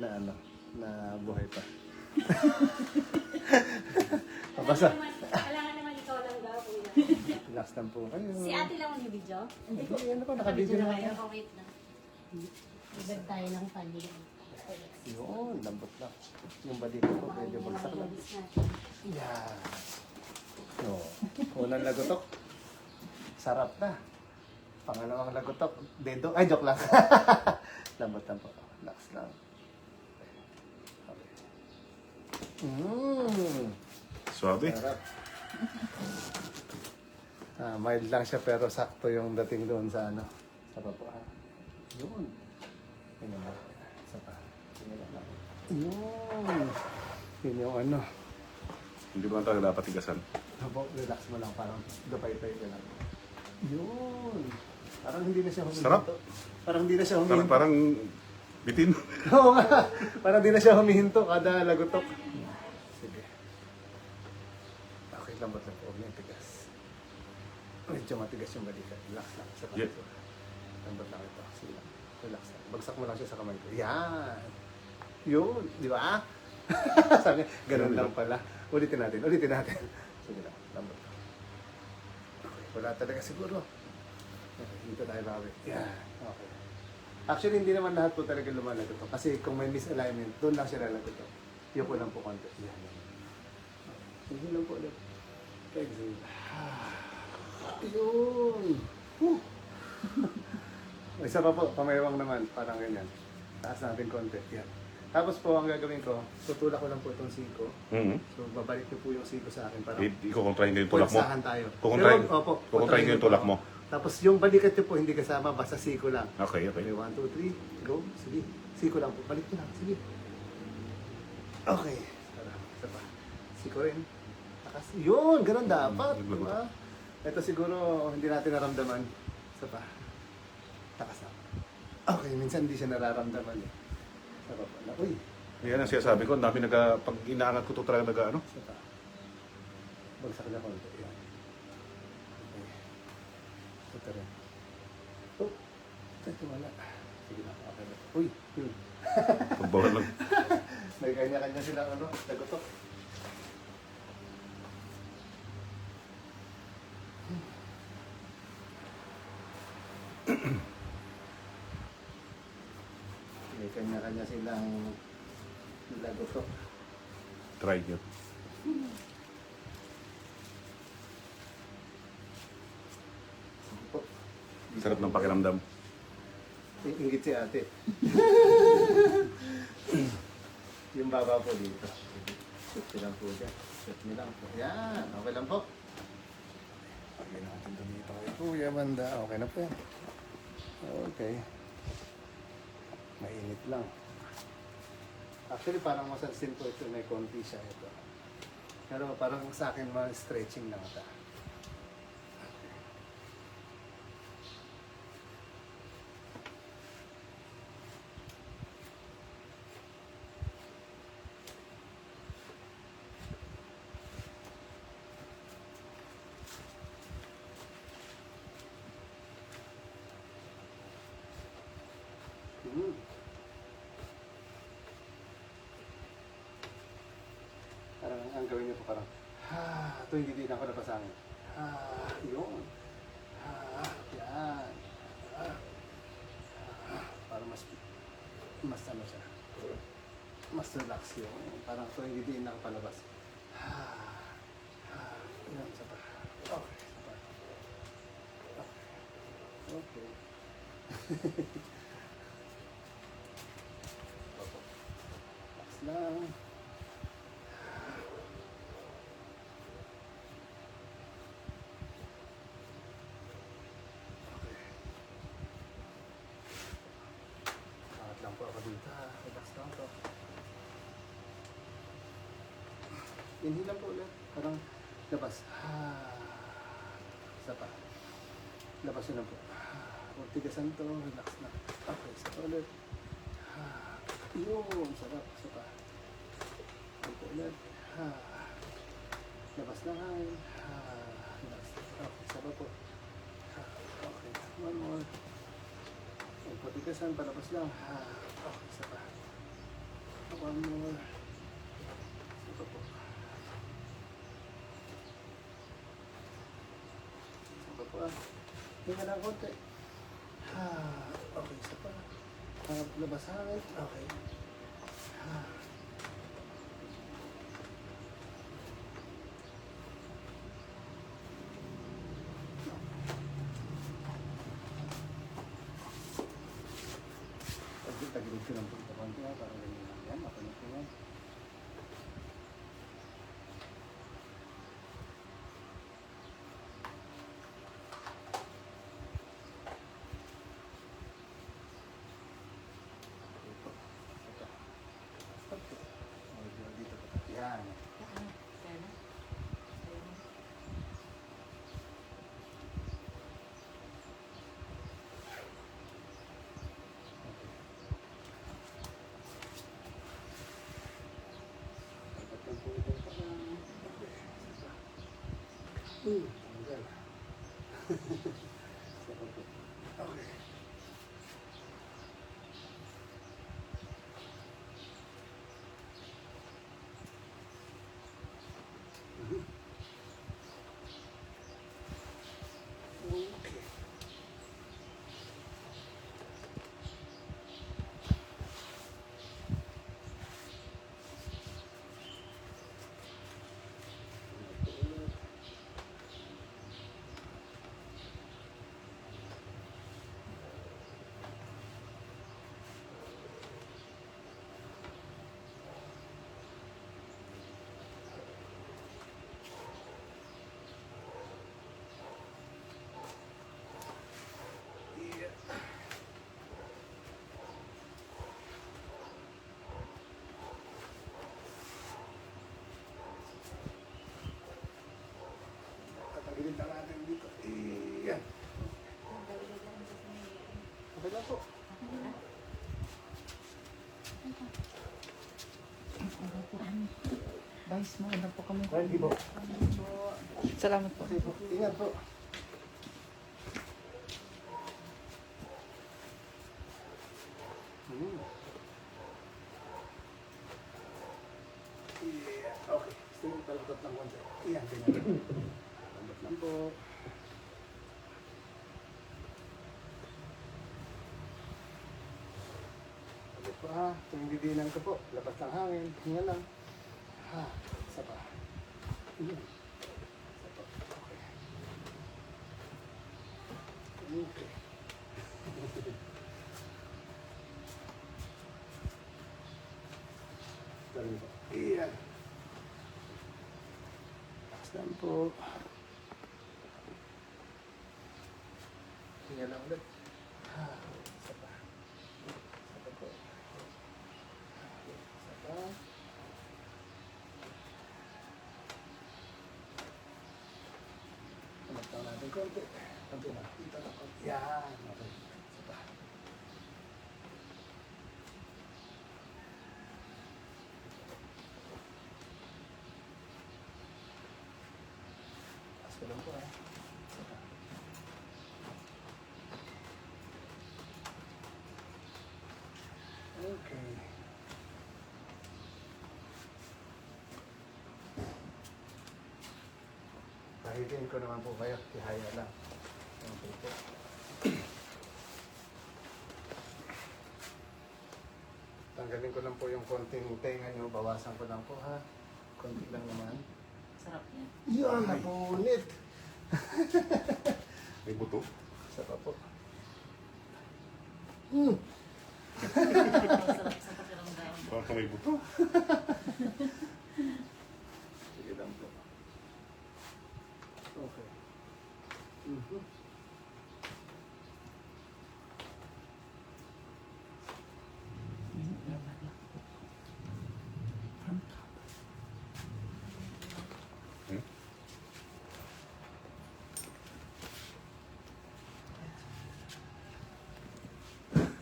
na ano, na buhay pa. Pabasa. Kailangan naman ikaw lang daw, kuya. Relax lang po kayo. Si ate lang ang video? Hindi, ano pa, nakabidyo na kayo. Oh, wait lang. Ibig tayo ng panig. Yun, lambot lang. Yung balik ko, medyo bagsak lang. Yan. No. Unang lagotok. Sarap na. Pangalawang lagotok. Dedo. Ay, joke lang. Lambot lang po. Relax lang. Okay. Suabe. Sarap. Mild lang siya pero sakto yung dating doon sa ano. Sa baba. Yun. Tingnan mo. Isa pa. Tingnan lang. Yun. Yun yung ano. Hindi ba tayo dapat tigasan? Relax mo lang. Parang dapay-tay ka lang. Yun. Parang hindi na siya humihinto. Sarap. Parang hindi na siya humihinto. Parang bitin. Oo nga. Parang hindi na siya humihinto kada lagotok. Sige. Okay, lambot lang po. Huwag niyang tigas. Medyo matigas yung balikat. Relax lang. Sa Yeah. lambot lang ito. Sige lang. Relax lang. Bagsak mo lang siya sa kamay ko. Yan. Yun. Di ba? Sabi, ganun lang pala. Ulitin natin. Ulitin natin. Sige lang. Lambot lang. Okay. Wala talaga siguro. Okay. Dito tayo bawi. Yan. Okay. Actually, hindi naman lahat po talaga lumalagot to. Kasi kung may misalignment, doon lang siya lalagot to. Yung ko lang po konti. Yan. Sige lang po ulit. Exhale. Yun. Isa pa po, pamayawang naman. Parang ganyan. Taas natin konti. Yan. Tapos po, ang gagawin ko, tutulak ko lang po itong siko. So, babalik niyo po yung siko sa akin. Para Ikukontrahin ko yung tulak mo. pulsahan tayo. Kukontrahin Opo, ko yung tulak mo. Tapos yung balikat niyo po, hindi kasama, basta siko lang. Okay, okay. Okay, 1, 2, 3, go. Sige. Siko lang po. Balik ko lang. Sige. Okay. Tara, isa pa. Siko rin. Takas. Yun, ganun dapat. Diba? Ito siguro hindi natin naramdaman. Isa pa. Takas na. Okay, minsan hindi siya nararamdaman eh. Isa pa pala. Uy. Yan ang sinasabi ko. Ang dami pag inaangat ko ito talaga ano? Isa pa. Bagsak na konti. Yan. Okay. Ito rin. Oh. Ito wala. Sige na. Okay na. Uy. Yun. Pagbawal lang. May kanya-kanya silang ano, nagotok. May kanya-kanya silang nagotok. Try nyo. Sige po. Sarap ng pakiramdam. Ingit si ate. Yung baba po dito. Shoot nyo lang po dyan. Shoot nyo lang po. Yan. Okay lang po. Okay natin dito kay Kuya Banda. Okay na po yan. Okay. Mainit lang. Actually, parang masansin po ito. May konti siya ito. Pero parang sa akin, ma-stretching lang ito. Parang ang gawin niyo po parang ito hindi din ako napasangin. Yun. Yan. Para mas ano siya. Mas relax yun. Parang ito hindi din ako palabas. Yan, isa pa. Okay, isa pa. Okay. Relax lang. Lang po ako dito. Relax lang to. Inhale lang po ulit. Parang labas. Isa pa. Labas yun lang po. Huwag tigasan to. Relax na. Okay, isa pa ulit. Yun. Sarap. Isa pa. Huwag po ulit. Labas na hangin. Relax. Okay, isa pa po. Okay. One more. Huwag po tigasan. Palabas lang. Okay, isa pa. One more. Ito po. Ito po ah. Hinga lang konti. Okay, isa pa. Labas hangin. Okay. Tagilid ko ng punta konti ha. Parang ganyan lang yan. Mapalit ko yan. Ito. Ito. Ito. Medyo dito pa. Yan. Tanggal. Okay. Okay. Tatagilin na natin dito. Yan. Okay lang po. Vice mo, ano po kami? Ready po. Salamat po. Okay po. Ingat po. Yeah. Okay. Sige, palakot lang konti. Yan, tingnan. Palakot lang po. Ulit po ha. Tuwing didinan ko po. Labas ng hangin. Hinga lang. Ha. Isa pa. Yan. Isa pa. Okay. Okay. Galing po. Iyan. Taas lang po. Hinga lang ulit. Ha. Isa pa. Isa pa po. Isa pa. Pagkakataon natin konti. Konti na. Dito na konti. Yan. Okay. Isa pa. Taas ko lang po ha. Isa pa. Okay. Pahitin ko naman po kayo. Tihaya lang. Okay po. Tanggalin ko lang po yung konting tenga nyo. Bawasan ko lang po ha. Konti lang naman. Sarap yan. Yun, napunit. May buto. Isa pa po. Sarap sa pakiramdam. Baka may buto. Sige lang po. Okay. Mhm. Hmm?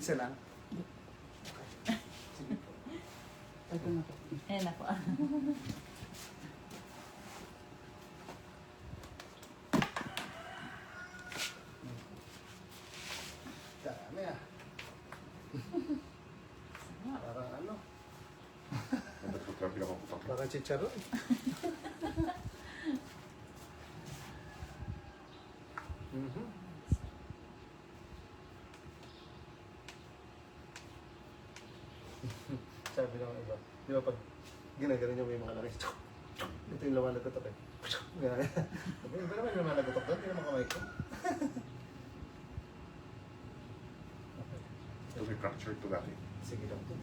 Isa lang. Okay. Sige po. Ito na po. Eh, na po. Dami ah. Parang ano. Nagpo-travel ako putok. Parang chicharon. Mhm. Sabi ng iba, di ba pag ginaganon niya may mga laki, ito yung laman na gutok eh. Ganyan. Sabi, iba naman yung laman na gutok doon, hindi naman kamay ko. Okay. Ito may fracture ito dati. Sige lang po.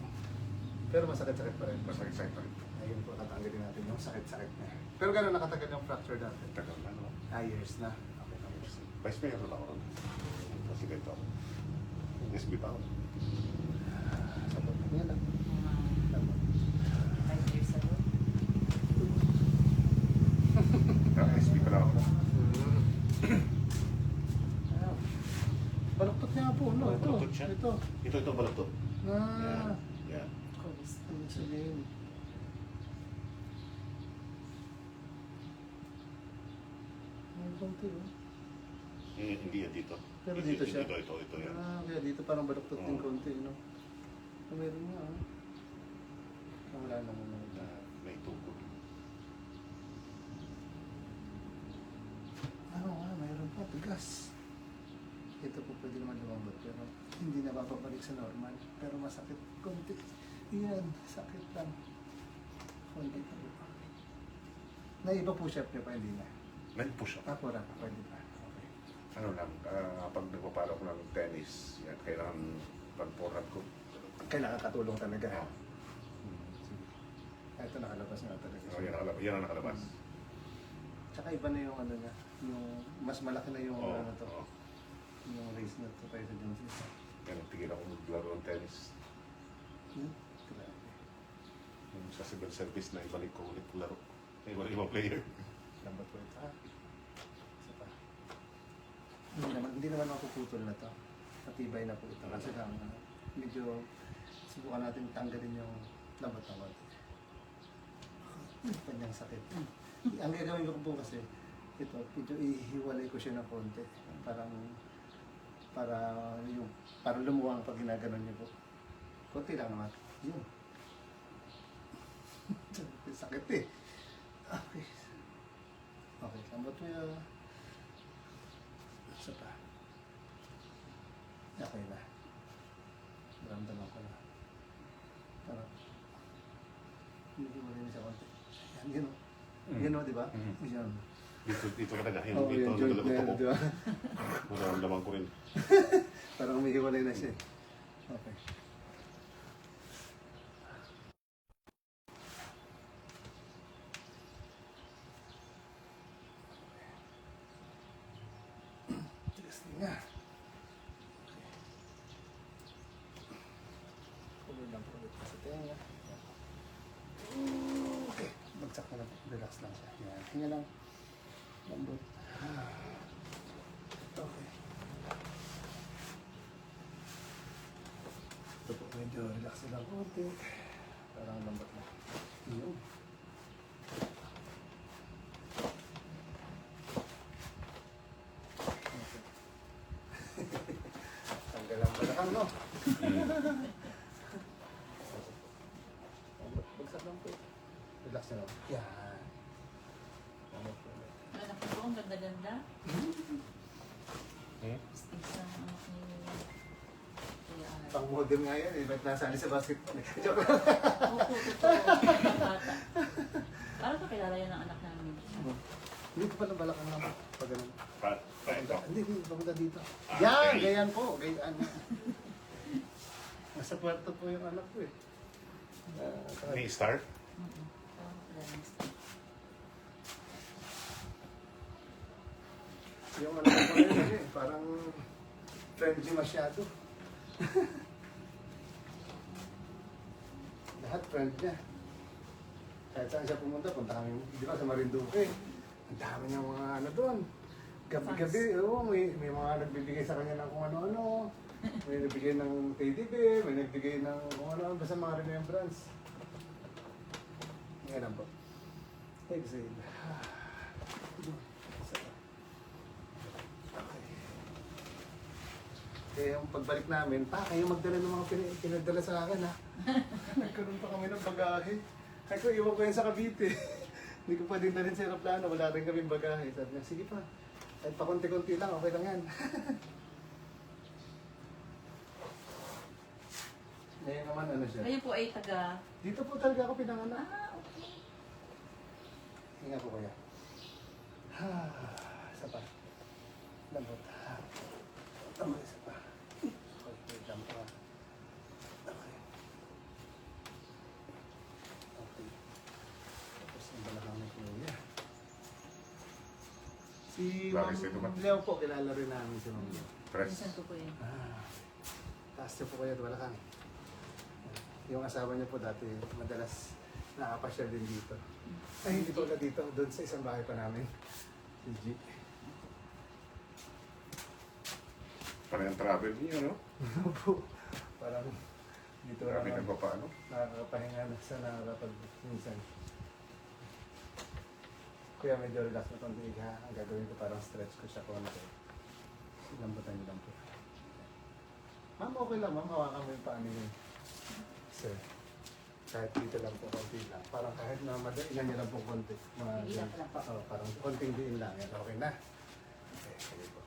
Pero masakit-sakit pa rin. Masakit-sakit pa rin. Ayun po, tatanggalin natin yung sakit-sakit niya. Pero gano'n nakatagal yung fracture dati? Tagal na, no? Years na. Okay na. Vice Mayor na ako. Kasi ganito ako. Yes, bitaw. Sabot. Yan lang. Sabot. 5 years ago. SB pala ako. Baluktot niya po, no? Ito. Baluktot siya. Ito. Ito balot to. Ah. Yan. Ano sabihin? Ay, konti, oh. Hindi yan dito. Pero dito siya? Ito yan. Kaya dito parang baluktot din Oo. konti, no? Meron nga, ah. Wala naman na. Na may tugod. Ano nga, mayroon pa, tigas. Ito po pwede naman lumambot, pero hindi na babalik sa normal. Pero masakit konti. Yan, sakit lang. Konti pa po. Naiba po chef niya pa, hindi na. Nag-push up. Wala pa, pwede pa. Okay. Ano lang, pag nagpapalo ko ng tennis, yan, kailangan pag-forehand ko. Kailangan katulong talaga. Oo. Sige. Ito nakalabas nga talaga. Oh, yan ang nakalabas. Tsaka iba na yung ano niya. Yung, mas malaki na yung Oo. ano to. Oo. Yung race na to tayo sa Joneses. Yan, tigil ako maglaro ng tennis. Grabe. Yung sa civil service na ibalik ko ulit laro. Ibang player. Lambat ko ito. Isa pa. Hindi naman mapuputol na to. Matibay na po ito. Kasi lang, medyo subukan natin tanggalin yung lambat na konti. Kanyang sakit. Ang gagawin ko po kasi, ito, medyo ihiwalay ko siya ng konti. Para lumuwang pag ginaganon niyo po. Konti lang naman. Yun. Sakit eh. Okay. Okay, lambot mo yung... Isa pa. Okay na. Maramdaman ko na. Parang... Hindi mo rin siya konti. Yan, yun o. Yan o, di ba? Yan. Dito talaga. Yan, Oo, dito yung joint talaga na yan, ko. di ba? Maramdaman ko rin. Parang may hiwalay na siya. Okay. Tigas din nga. Puloy lang po ulit sa tenga. Okay. Bagsak na lang. Relax lang siya. Yan. Hinga lang. Lambot. Okay. Ito po, medyo relax na lang konti. Parang lambat na. Yun. Okay. Tanggal ang balakang, no? Bagsak lang po. Relax na lang. Yan. Lambat po ulit. Anak ko, ang ganda-ganda. Hmm? Stage ng anak ni Kuya Art. Pang model nga yan eh. Ba't nasali sa basketball? Joke lang. Opo, totoo. Bata. Parang kakilala yan ang anak namin. Dito pala balakang naman. Pag ganun. Ito. Hindi, papunta dito. Ah, Yan! okay. Ganyan po. Ganyan. Nasa kwarto po yung anak ko eh. May start? Parang kakilala ng stage. Yung anak ko yun eh. Parang friendly masyado. Lahat friend niya. Kahit saan siya pumunta, punta kami, di ba, sa Marinduque. Ang dami niyang mga ano doon. Gabi-gabi, oo, may mga nagbibigay sa kanya ng kung ano-ano. May nagbigay ng teddy bear, may nagbigay ng kung ano-ano, basta mga remembrance. Ngayon lang po. Exhale. Isa pa. Okay. Kaya yung pagbalik namin, kayo magdala ng mga pinagdala sa akin ha. Nagkaroon pa kami ng bagahe. Kaya ko iwan ko yan sa Cavite. Hindi ko pwedeng dalhin sa aeroplano, wala rin kaming bagahe. Sabi niya, sige pa. Kahit pa konti-konti lang, okay lang yan. Ngayon naman ano siya. Kayo po ay taga... Dito po talaga ako pinanganak. Okay. Hinga ko kaya. Isa pa. Lambot. Tama, isa pa. Okay, lang pa. Okay. Okay. Tapos yung balakang ni Kuya. Si Bakit sa'yo naman? Ma'am Leo po, kilala rin namin si Ma'am Leo. Press. Minsan ko po yun. Taas niyo po kayo at balakang. Yung asawa niyo po dati, madalas nakapasyal din dito. Ay, hindi po na dito. Doon sa isang bahay pa namin. Si G. Parang ang travel niyo, no? Po. Parang dito Grabe naman na pa paano? nakakapahinga na sa nakakapag minsan. Kuya, medyo relax na konti ha. Ang gagawin ko parang stretch ko siya konti. Lambutan niyo lang po. Ma'am, okay lang ma'am. Hawakan mo yung paano yun. Sir. Kahit dito lang po, konti lang. Parang kahit na madainan niyo lang po konti. Mga Diin lang po. parang konting diin lang. Yan, okay na. Okay, sige po.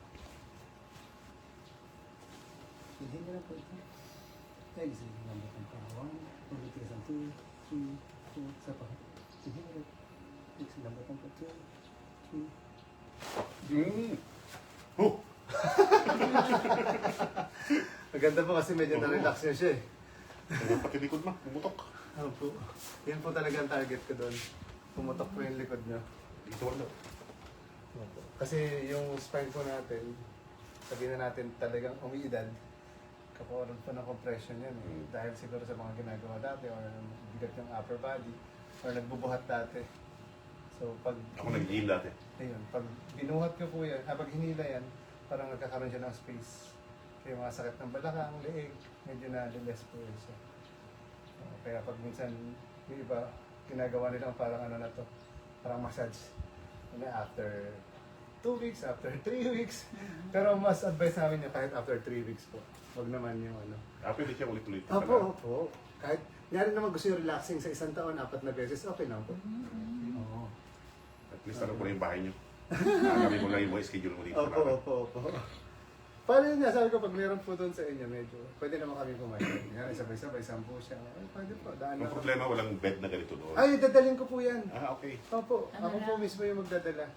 Hindi na po ito. Exhale, lambutan pa. 1, ulit isang 2, 3, 4, isa pa. Sige ulit. Exhale, lambutan pa. 2, 3. Oh! Maganda po kasi medyo Oo. na-relax niya siya eh. Pati likod ma, pumutok. Ano po? Yan po talaga ang target ko doon. Pumutok po yung likod niyo. Dito wala. Kasi yung spine po natin, sabihin na natin talagang umiidad, kapawalan po ng compression yan eh. Mm. Dahil siguro sa mga ginagawa dati or bigat yung upper body or nagbubuhat dati. So pag Ako nag-gym dati. ayun, pag binuhat ko po yan, pag hinila yan, parang nagkakaroon siya ng space. Kaya mga sakit ng balakang, leeg, medyo na-less po yun siya. Kaya pag minsan, yung iba, ginagawa nila parang ano na to, parang massage. Ano, after 2 weeks, after 3 weeks. Pero mas advice namin niya kahit after 3 weeks po. Huwag naman yung ano. Pwede siya ulit-ulit. Opo. Kahit, nga rin naman gusto yung relaxing sa isang taon, 4 na beses, okay lang po. Oo. At least alam ko na yung bahay niyo. Kami mo lang yung mga schedule mo dito. Opo. Paano yun nga? Sabi ko, pag meron po doon sa inyo, medyo, pwede naman kami kumain. Yan, sabay-sabay, 10 siya. Ay, pwede po, daan Ang lang. problema, walang bed na ganito doon. Ay, dadalhin ko po yan. Okay. Opo, Ano ako po lang? mismo yung magdadala.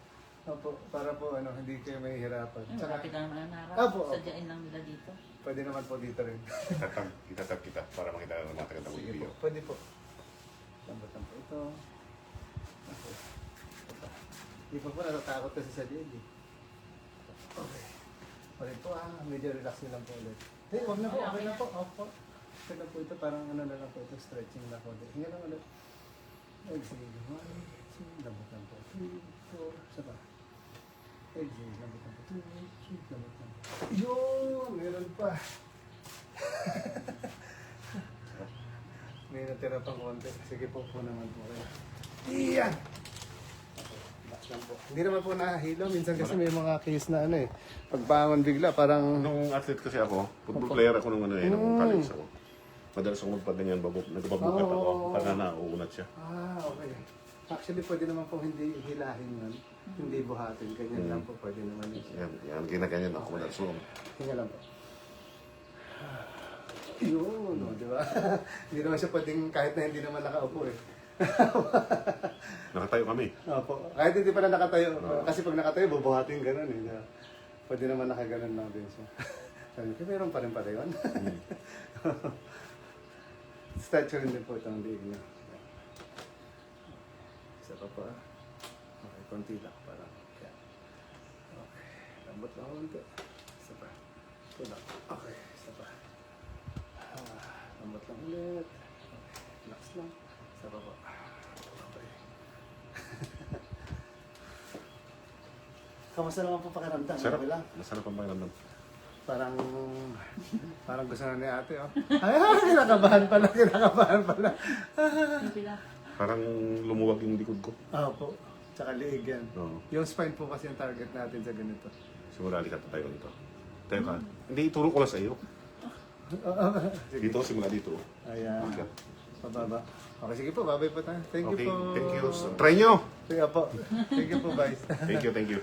Opo, para po hindi kayo mahihirapan. Ay, Tsaka, malapit lang naman ang harap. Opo. Sadyain lang nila dito. pwede naman po dito rin. Itatag kita para makita na matagal ng Sige video. po, pwede po. Lambatan po ito. Okay. Hindi pa po natatakot kasi sa liig eh. Okay. Ulit po medyo relax nyo lang po ulit. Hey, wag na po, okay na po. Opo. Okay na po ito, parang ano na lang po ito, stretching na po. Hinga lang ulit. Exhale. 1, 2, lambatan po. 3, 4, isa pa. Exhale, lambatan po. 2, 3, lambatan po. Yun! Meron pa. May natira pang konti. Sige po naman po kayo. Iyan! Relax lang po. Hindi naman po nahihilo. Minsan kasi may mga case na ano eh. Pagbangon bigla, parang... Nung athlete kasi ako, football player ako nung nung college ako. Madalas ako magpaganyan, nagpabukat ako. Oo. Pagka nauunat siya. Okay. Actually, pwede naman po hindi hilahin yun. Hindi buhatin. Ganyan lang po. Pwede naman yun. Yan, ginaganyan ako madalas. So, Hinga lang po. Yun, no, di ba? Hindi naman siya pwedeng kahit na hindi naman nakaupo eh. nakatayo kami. Opo. Kahit hindi pa na nakatayo. Kasi pag nakatayo, bubuhatin ganun eh. Diba? Pwede naman nakaganon lang din siya. Sabi ko, meron pa rin pala yun. Stretch rin din po itong liig niya. Isa pa po Okay, konti lang. Parang, kaya. Okay. Lambot lang konti. Isa pa. Ito lang. Okay, isa pa. Lambot lang ulit. Okay, relax lang. Isa pa po. Okay. Kamusta naman po pakiramdam? Sarap. Okay lang. Masarap ang pakiramdam. Parang gusto na ni ate, oh. Ay, kinakabahan pala. Hindi lang. Parang lumuwag yung likod ko. Opo. Tsaka liig yan. Oo. Yung spine po kasi yung target natin sa ganito. Siguro alis at tayo nito. Teka. Hindi, ituro ko lang sa iyo. Dito, simula dito. Ayan. Okay. Pababa. Okay, sige po. Babay po tayo. Thank you Okay, po. thank you. Try nyo! Sige po. Thank you po, guys. Thank you.